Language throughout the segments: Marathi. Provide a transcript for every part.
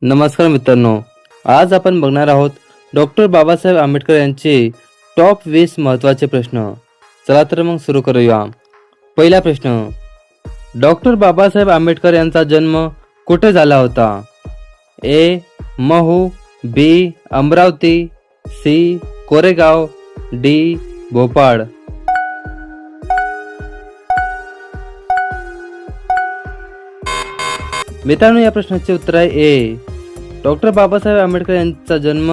नमस्कार मित्रांनो, आज आपण बघणार आहोत डॉक्टर बाबासाहेब आंबेडकर यांचे टॉप 20 महत्त्वाचे प्रश्न. चला तर मग सुरू करूया. पहिला प्रश्न, डॉक्टर बाबासाहेब आंबेडकर यांचा जन्म कुठे झाला होता? ए. महू, बी. अमरावती, सी. कोरेगाव, डी. भोपाळ. मित्रांनो, या प्रश्नाचे उत्तर आहे ए. डॉक्टर बाबासाहेब आंबेडकर यांचा जन्म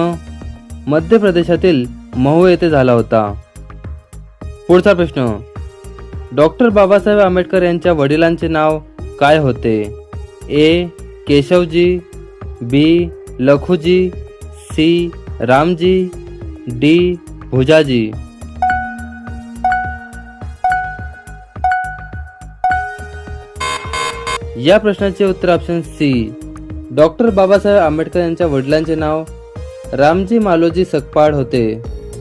मध्य प्रदेशातील महू येथे झाला होता. पुढचा प्रश्न, डॉक्टर बाबासाहेब आंबेडकर यांच्या वडिलांचे नाव काय होते? A. Keshavji, B. Lakhuji, C. Ramji, D. Bhujaji. या प्रश्नाचे उत्तर option C. Doctor Babasaheb Ambedkar यांच्या वडिलांचे नाव रामजी मालोजी सकपाळ होते.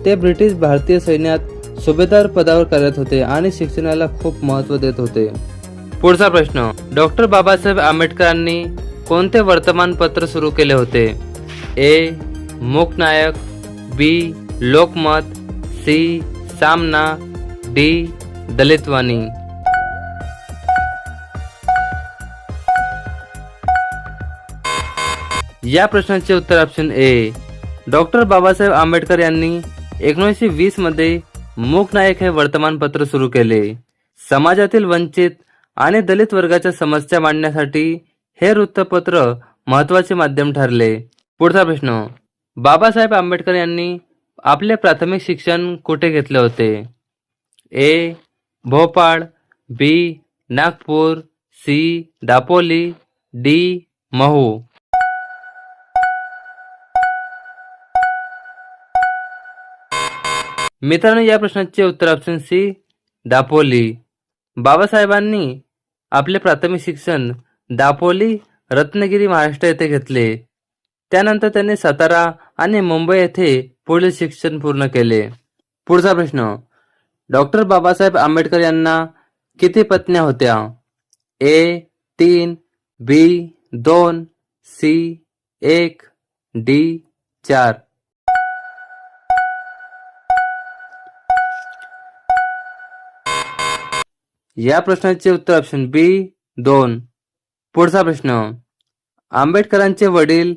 ते ब्रिटिश भारतीय सैन्यात सुभेदार पदावर कार्यरत होते आणि शिक्षणाला खूप महत्त्व देत होते. पुढचा प्रश्न, डॉक्टर बाबासाहेब आंबेडकरांनी कोणते वर्तमानपत्र सुरू केले होते? ए. मूकनायक, बी. लोकमत, सी. सामना, डी. दलितवाणी. या प्रश्नाचे उत्तर option A. Doctor Babasaheb Ambedkar यांनी 1920 मध्ये मूकनायक हे वर्तमानपत्र सुरू केले. समाजातील वंचित आणि दलित वर्गाच्या समस्या मांडण्यासाठी हे वृत्तपत्र महत्त्वाचे माध्यम ठरले. पुढचा प्रश्न, बाबासाहेब आंबेडकर यांनी आपले प्राथमिक शिक्षण कुठे घेतले होते? ए. भोपाळ, बी. नागपूर, सी. दापोली, डी. महू. मित्रांनो, या प्रश्नाचे उत्तर ऑप्शन सी. दापोली. बाबासाहेबांनी आपले प्राथमिक शिक्षण दापोली, रत्नागिरी, महाराष्ट्र येथे घेतले. त्यानंतर त्यांनी सातारा आणि मुंबई येथे पुढील शिक्षण पूर्ण केले. पुढचा प्रश्न, डॉक्टर बाबासाहेब आंबेडकर यांना किती पत्न्या होत्या? ए. 3, बी. 2, सी. 1, डी. 4. या प्रश्नाचे उत्तर ऑप्शन बी. 2. पुढचा प्रश्न, आंबेडकरांचे वडील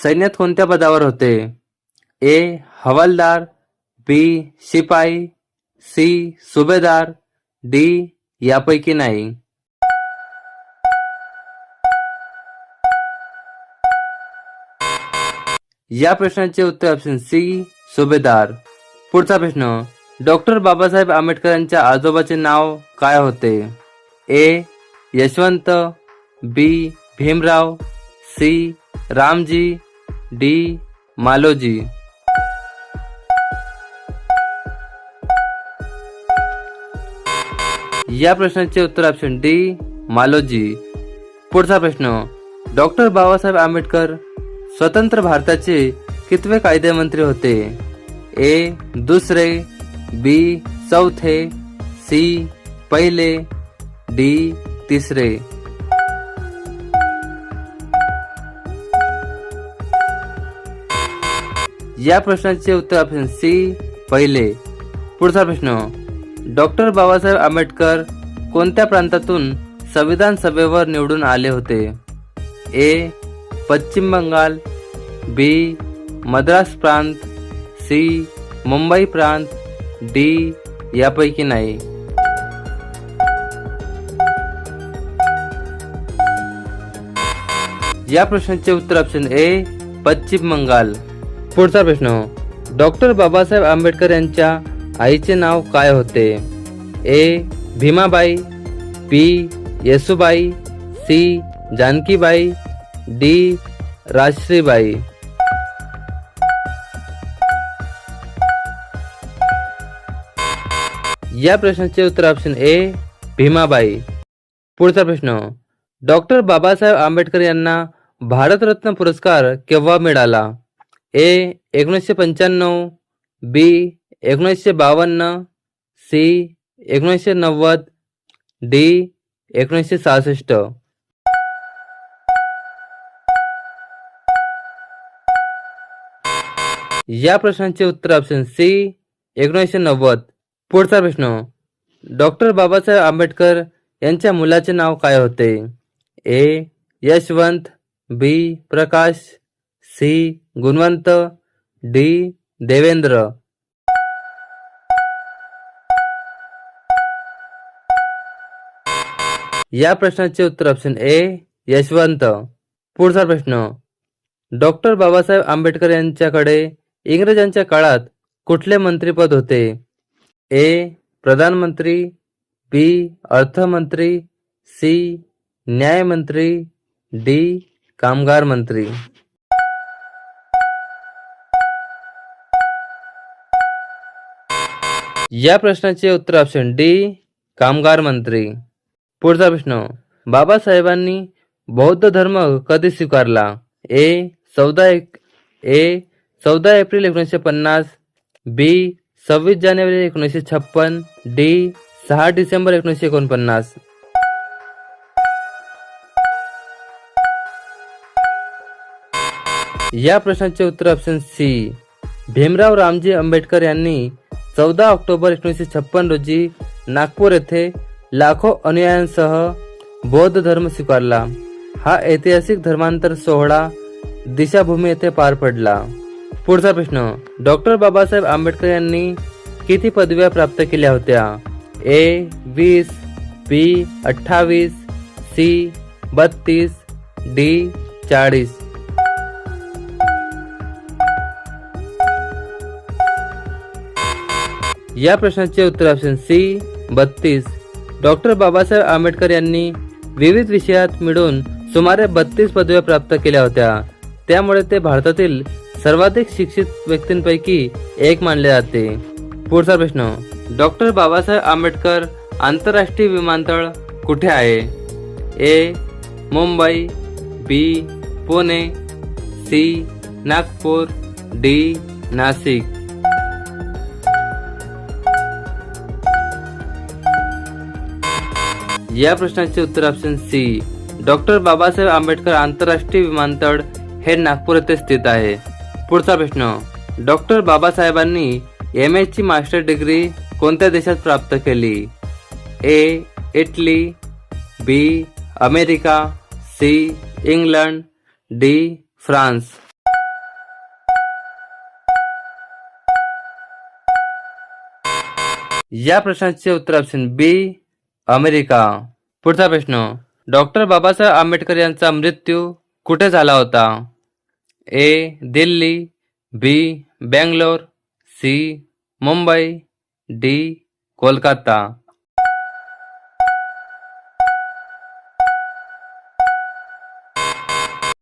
सैन्यात कोणत्या पदावर होते? ए. हवालदार, बी. शिपाई, सी. सुभेदार, डी. यापैकी नाही. या प्रश्नाचे उत्तर ऑप्शन सी. सुभेदार. पुढचा प्रश्न, डॉक्टर बाबासाहेब आंबेडकरांच्या आजोबाचे नाव काय होते? ए. यशवंत, बी. भीमराव, सी. रामजी, डी. मालोजी. या प्रश्नाचे उत्तर ऑप्शन डी. मालोजी. पुढचा प्रश्न, डॉक्टर बाबासाहेब आंबेडकर स्वतंत्र भारताचे कितवे कायदेमंत्री होते? ए. दुसरे, बी. चौथे, सी. पहिले, डी. तिसरे. या प्रश्नाचे उत्तर ऑप्शन सी. पहिले. पुढचा प्रश्न, डॉक्टर बाबासाहेब आंबेडकर कोणत्या प्रांतातून संविधान सभेवर निवडून आले होते? ए. पश्चिम बंगाल, बी. मद्रास प्रांत, सी. मुंबई प्रांत, डी. यापैकी नाही. या प्रश्नाचे उत्तर ऑप्शन ए. पश्चिम बंगाल. पुढचा प्रश्न, डॉक्टर बाबासाहेब आंबेडकर यांच्या आईचे नाव काय होते? ए. भीमाबाई, बी. येसुबाई, सी. जानकीबाई, डी. राजश्रीबाई. या प्रश्नाचे उत्तर ऑप्शन ए. भीमाबाई. पुढचा प्रश्न, डॉक्टर बाबासाहेब आंबेडकर यांना भारतरत्न पुरस्कार केव्हा मिळाला? ए. 1995, बी. 1952, सी. 1990, डी. 1966. या प्रश्नाचे उत्तर ऑप्शन सी 1990. पुढचा प्रश्न, डॉक्टर बाबासाहेब आंबेडकर यांच्या मुलाचे नाव काय होते? ए यशवंत, बी प्रकाश, सी गुणवंत, डी देवेंद्र. या प्रश्नाचे उत्तर ऑप्शन ए यशवंत. पुढचा प्रश्न, डॉक्टर बाबासाहेब आंबेडकर यांच्याकडे इंग्रजांच्या काळात कुठले मंत्रीपद होते? ए प्रधानमंत्री, बी अर्थमंत्री, सी न्यायमंत्री, डी कामगार मंत्री. या प्रश्नाचे उत्तर ऑप्शन डी कामगार मंत्री. पुढचा प्रश्न, बाबासाहेबांनी बौद्ध धर्म कधी स्वीकारला? ए 14 एप्रिल 1950, बी 26 जानेवारी 1956, डी 6 डिसेंबर 1949. या प्रश्नाचे उत्तर ऑप्शन सी भीमराव रामजी आंबेडकर यांनी 14 ऑक्टोबर 1956 रोजी नागपूर येथे लाखो अनुयायांसह बौद्ध धर्म स्वीकारला. हा ऐतिहासिक धर्मांतर सोहळा दिशाभूमी येथे पार पडला. पुढचा प्रश्न, डॉक्टर बाबासाहेब आंबेडकर यांनी किती पदव्या प्राप्त केल्या होत्या? A 20, B 28, C 32, D 40. या प्रश्नाचे उत्तर option C 32. Doctor Babasaheb Ambedkar यांनी विविध विषयात मिळून सुमारे 32 पदव्या प्राप्त केल्या होत्या. त्यामुळे ते भारतातील सर्वाधिक शिक्षित व्यक्तींपैकी एक मानले जाते. पुढचा प्रश्न, डॉक्टर बाबासाहेब आंबेडकर आंतरराष्ट्रीय विमानतळ कुठे आहे? A Mumbai, B Pune, C Nagpur, D Nashik. या प्रश्नाचे उत्तर option C doctor Babasaheb Ambedkar आंतरराष्ट्रीय विमानतळ हे नागपूर येथे स्थित आहे. पुढचा प्रश्न, डॉक्टर बाबासाहेबांनी MA ची मास्टर डिग्री कोणत्या देशात प्राप्त केली? A Italy, B America, C England, D France. या प्रश्नाचे उत्तर ऑप्शन बी अमेरिका. पुढचा प्रश्न, डॉक्टर बाबासाहेब आंबेडकर यांचा मृत्यू कुठे झाला होता? ए दिल्ली, बी बेंगलोर, सी मुंबई, डी कोलकाता.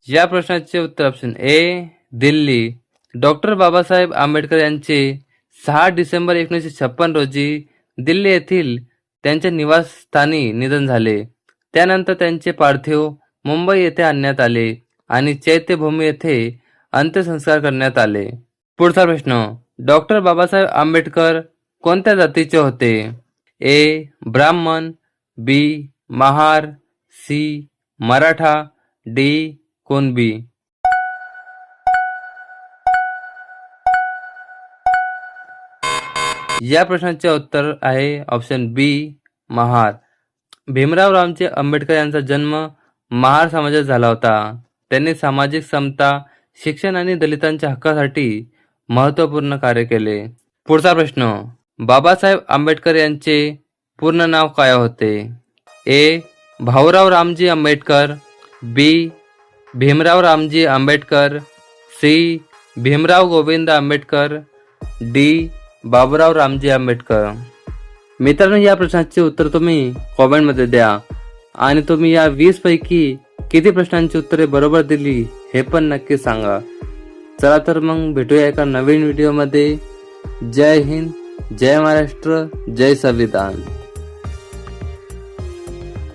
या प्रश्नाचे उत्तर option A Delhi. Doctor Babasaheb Ambedkar यांचे 6 डिसेंबर 1956 रोजी दिल्ली येथील त्यांच्या निवासस्थानी निधन झाले. त्यानंतर त्यांचे पार्थिव मुंबई येथे आणण्यात आले आणि चैत्यभूमी येथे अंत्यसंस्कार करण्यात आले. पुढचा प्रश्न, डॉक्टर बाबासाहेब आंबेडकर कोणत्या जातीचे होते? ए ब्राह्मण, बी महार, सी मराठा, डी कुणबी. या प्रश्नाचे उत्तर आहे ऑप्शन बी महार. भीमराव रामजी आंबेडकर यांचा जन्म महार समाजात झाला होता. त्यांनी सामाजिक समता, शिक्षण आणि दलितांच्या हक्कासाठी महत्त्वपूर्ण कार्य केले. पुढचा प्रश्न, बाबासाहेब आंबेडकर यांचे पूर्ण नाव काय होते? ए भाऊराव रामजी आंबेडकर, बी भीमराव रामजी आंबेडकर, सी भीमराव गोविंद आंबेडकर, डी बाबूराव रामजी आंबेडकर. मित्रांनो, या प्रश्नाचे उत्तर तुम्ही कॉमेंटमध्ये द्या आणि तुम्ही या 20 पैकी किती प्रश्नांची उत्तरे बरोबर दिली हे पण नक्की सांगा. चला तर मग भेटूया एका नवीन व्हिडिओमध्ये. जय हिंद, जय महाराष्ट्र, जय संविधान.